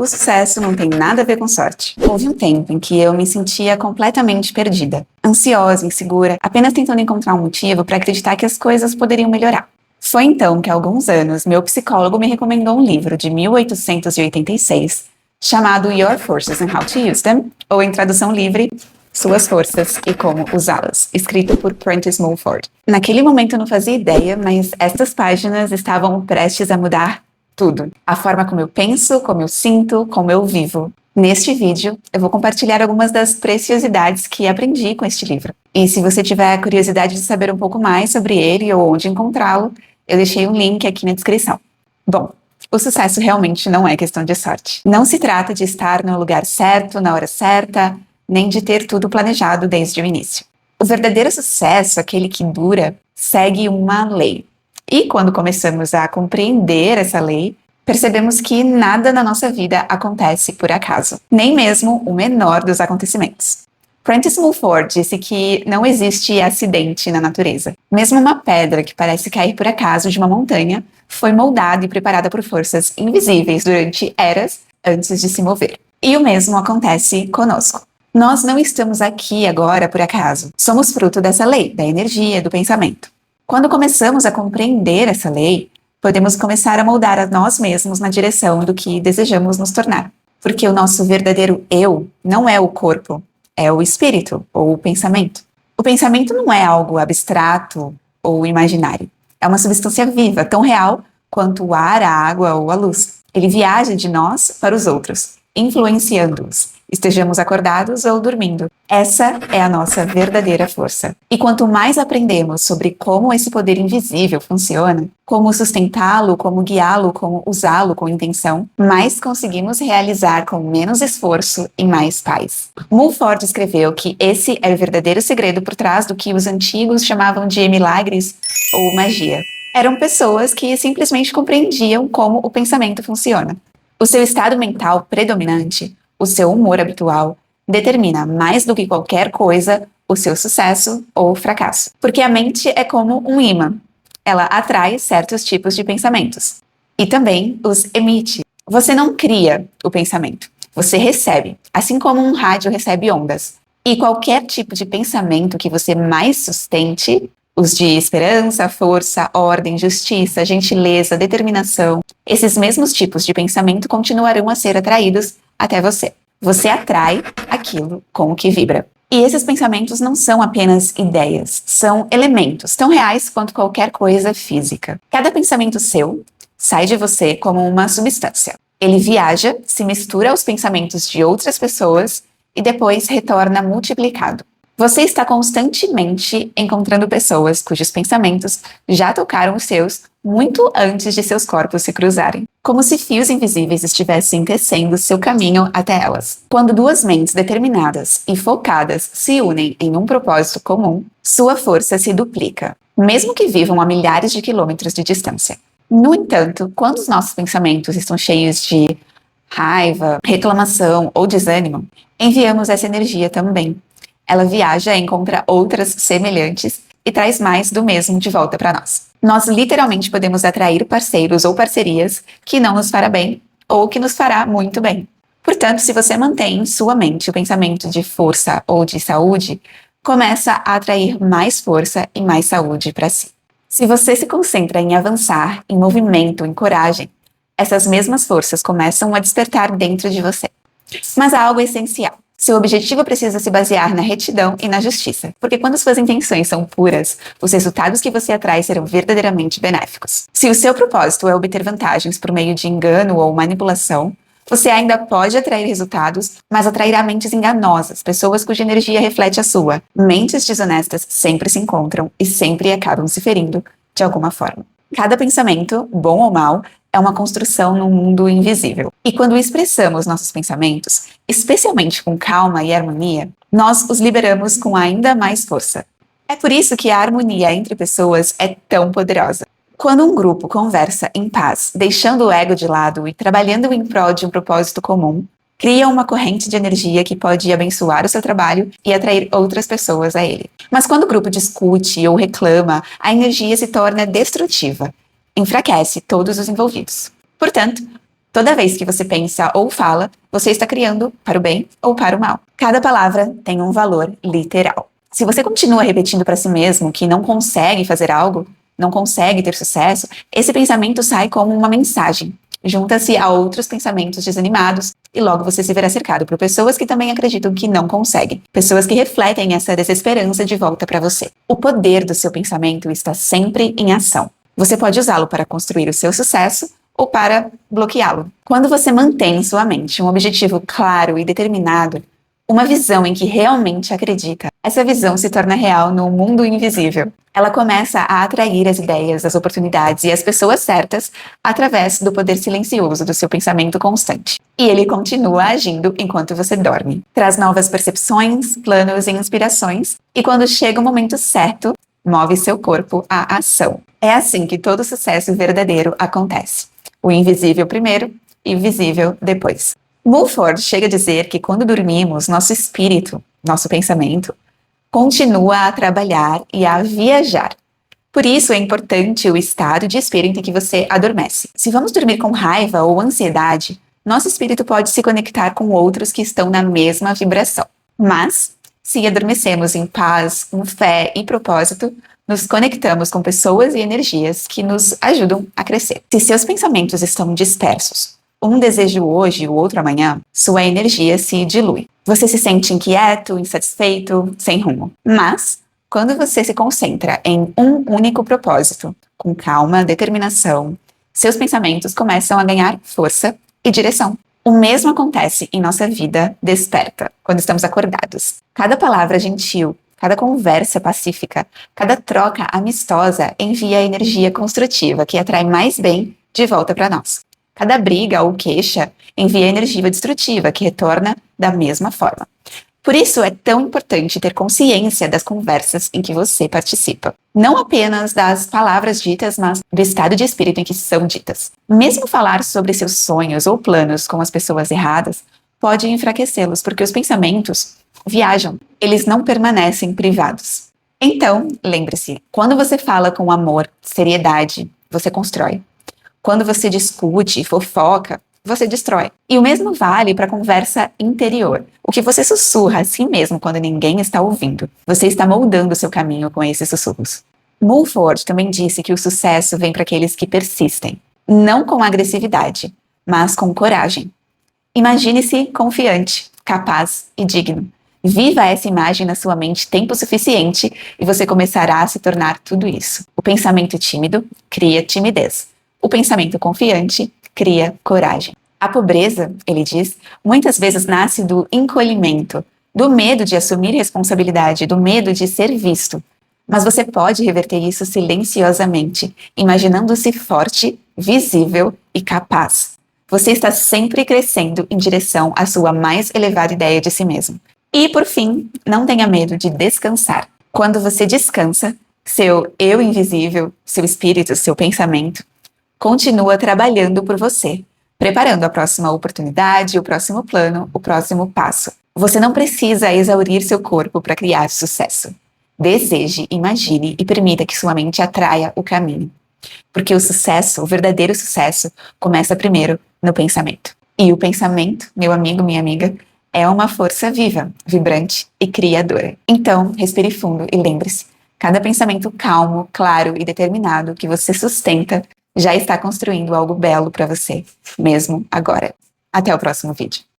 O sucesso não tem nada a ver com sorte. Houve um tempo em que eu me sentia completamente perdida, ansiosa, insegura, apenas tentando encontrar um motivo para acreditar que as coisas poderiam melhorar. Foi então que há alguns anos meu psicólogo me recomendou um livro de 1886 chamado Your Forces and How to Use Them, ou em tradução livre, Suas Forças e Como Usá-las, escrito por Prentice Mulford. Naquele momento eu não fazia ideia, mas estas páginas estavam prestes a mudar tudo. A forma como eu penso, como eu sinto, como eu vivo. Neste vídeo, eu vou compartilhar algumas das preciosidades que aprendi com este livro. E se você tiver curiosidade de saber um pouco mais sobre ele ou onde encontrá-lo, eu deixei um link aqui na descrição. Bom, o sucesso realmente não é questão de sorte. Não se trata de estar no lugar certo, na hora certa, nem de ter tudo planejado desde o início. O verdadeiro sucesso, aquele que dura, segue uma lei. E quando começamos a compreender essa lei, percebemos que nada na nossa vida acontece por acaso, nem mesmo o menor dos acontecimentos. Prentice Mulford disse que não existe acidente na natureza. Mesmo uma pedra que parece cair por acaso de uma montanha foi moldada e preparada por forças invisíveis durante eras antes de se mover. E o mesmo acontece conosco. Nós não estamos aqui agora por acaso. Somos fruto dessa lei, da energia, do pensamento. Quando começamos a compreender essa lei, podemos começar a moldar a nós mesmos na direção do que desejamos nos tornar. Porque o nosso verdadeiro eu não é o corpo, é o espírito ou o pensamento. O pensamento não é algo abstrato ou imaginário. É uma substância viva, tão real quanto o ar, a água ou a luz. Ele viaja de nós para os outros, influenciando-os, estejamos acordados ou dormindo. Essa é a nossa verdadeira força. E quanto mais aprendemos sobre como esse poder invisível funciona, como sustentá-lo, como guiá-lo, como usá-lo com intenção, mais conseguimos realizar com menos esforço e mais paz. Mulford escreveu que esse é o verdadeiro segredo por trás do que os antigos chamavam de milagres ou magia. Eram pessoas que simplesmente compreendiam como o pensamento funciona. O seu estado mental predominante, o seu humor habitual, determina mais do que qualquer coisa o seu sucesso ou fracasso. Porque a mente é como um imã. Ela atrai certos tipos de pensamentos. E também os emite. Você não cria o pensamento. Você recebe, assim como um rádio recebe ondas. E qualquer tipo de pensamento que você mais sustente, os de esperança, força, ordem, justiça, gentileza, determinação, esses mesmos tipos de pensamento continuarão a ser atraídos até você. Você atrai aquilo com o que vibra. E esses pensamentos não são apenas ideias, são elementos tão reais quanto qualquer coisa física. Cada pensamento seu sai de você como uma substância. Ele viaja, se mistura aos pensamentos de outras pessoas e depois retorna multiplicado. Você está constantemente encontrando pessoas cujos pensamentos já tocaram os seus muito antes de seus corpos se cruzarem, como se fios invisíveis estivessem tecendo seu caminho até elas. Quando duas mentes determinadas e focadas se unem em um propósito comum, sua força se duplica, mesmo que vivam a milhares de quilômetros de distância. No entanto, quando os nossos pensamentos estão cheios de raiva, reclamação ou desânimo, enviamos essa energia também. Ela viaja e encontra outras semelhantes e traz mais do mesmo de volta para nós. Nós literalmente podemos atrair parceiros ou parcerias que não nos fará bem ou que nos fará muito bem. Portanto, se você mantém em sua mente o pensamento de força ou de saúde, começa a atrair mais força e mais saúde para si. Se você se concentra em avançar, em movimento, em coragem, essas mesmas forças começam a despertar dentro de você. Mas há algo essencial. Seu objetivo precisa se basear na retidão e na justiça, porque quando suas intenções são puras, os resultados que você atrai serão verdadeiramente benéficos. Se o seu propósito é obter vantagens por meio de engano ou manipulação, você ainda pode atrair resultados, mas atrairá mentes enganosas, pessoas cuja energia reflete a sua. Mentes desonestas sempre se encontram e sempre acabam se ferindo de alguma forma. Cada pensamento, bom ou mau, é uma construção num mundo invisível. E quando expressamos nossos pensamentos, especialmente com calma e harmonia, nós os liberamos com ainda mais força. É por isso que a harmonia entre pessoas é tão poderosa. Quando um grupo conversa em paz, deixando o ego de lado e trabalhando em prol de um propósito comum, cria uma corrente de energia que pode abençoar o seu trabalho e atrair outras pessoas a ele. Mas quando o grupo discute ou reclama, a energia se torna destrutiva, enfraquece todos os envolvidos. Portanto, Toda vez que você pensa ou fala, você está criando para o bem ou para o mal. Cada palavra tem um valor literal. Se você continua repetindo para si mesmo que não consegue fazer algo, não consegue ter sucesso, esse pensamento sai como uma mensagem. Junta-se a outros pensamentos desanimados e logo você se verá cercado por pessoas que também acreditam que não conseguem. Pessoas que refletem essa desesperança de volta para você. O poder do seu pensamento está sempre em ação. Você pode usá-lo para construir o seu sucesso ou para bloqueá-lo. Quando você mantém em sua mente um objetivo claro e determinado, uma visão em que realmente acredita, essa visão se torna real no mundo invisível. Ela começa a atrair as ideias, as oportunidades e as pessoas certas através do poder silencioso do seu pensamento constante. E ele continua agindo enquanto você dorme. Traz novas percepções, planos e inspirações, e quando chega o momento certo, move seu corpo à ação. É assim que todo sucesso verdadeiro acontece. O invisível primeiro e o visível depois. Mulford chega a dizer que quando dormimos, nosso espírito, nosso pensamento, continua a trabalhar e a viajar. Por isso é importante o estado de espírito em que você adormece. Se vamos dormir com raiva ou ansiedade, nosso espírito pode se conectar com outros que estão na mesma vibração. Mas, se adormecemos em paz, com fé e propósito, nos conectamos com pessoas e energias que nos ajudam a crescer. Se seus pensamentos estão dispersos, um desejo hoje e o outro amanhã, sua energia se dilui. Você se sente inquieto, insatisfeito, sem rumo. Mas, quando você se concentra em um único propósito, com calma, determinação, seus pensamentos começam a ganhar força e direção. O mesmo acontece em nossa vida desperta, quando estamos acordados. Cada palavra gentil, cada conversa pacífica, cada troca amistosa envia energia construtiva que atrai mais bem de volta para nós. Cada briga ou queixa envia energia destrutiva que retorna da mesma forma. Por isso é tão importante ter consciência das conversas em que você participa. Não apenas das palavras ditas, mas do estado de espírito em que são ditas. Mesmo falar sobre seus sonhos ou planos com as pessoas erradas pode enfraquecê-los, porque os pensamentos viajam, eles não permanecem privados. Então, lembre-se, quando você fala com amor, seriedade, você constrói. Quando você discute, fofoca, você destrói. E o mesmo vale para a conversa interior. O que você sussurra a si mesmo quando ninguém está ouvindo. Você está moldando o seu caminho com esses sussurros. Mulford também disse que o sucesso vem para aqueles que persistem. Não com agressividade, mas com coragem. Imagine-se confiante, capaz e digno. Viva essa imagem na sua mente tempo suficiente e você começará a se tornar tudo isso. O pensamento tímido cria timidez. O pensamento confiante cria coragem. A pobreza, ele diz, muitas vezes nasce do encolhimento, do medo de assumir responsabilidade, do medo de ser visto. Mas você pode reverter isso silenciosamente, imaginando-se forte, visível e capaz. Você está sempre crescendo em direção à sua mais elevada ideia de si mesmo. E, por fim, não tenha medo de descansar. Quando você descansa, seu eu invisível, seu espírito, seu pensamento, continua trabalhando por você, preparando a próxima oportunidade, o próximo plano, o próximo passo. Você não precisa exaurir seu corpo para criar sucesso. Deseje, imagine e permita que sua mente atraia o caminho. Porque o sucesso, o verdadeiro sucesso, começa primeiro no pensamento. E o pensamento, meu amigo, minha amiga, é uma força viva, vibrante e criadora. Então, respire fundo e lembre-se, cada pensamento calmo, claro e determinado que você sustenta já está construindo algo belo para você, mesmo agora. Até o próximo vídeo.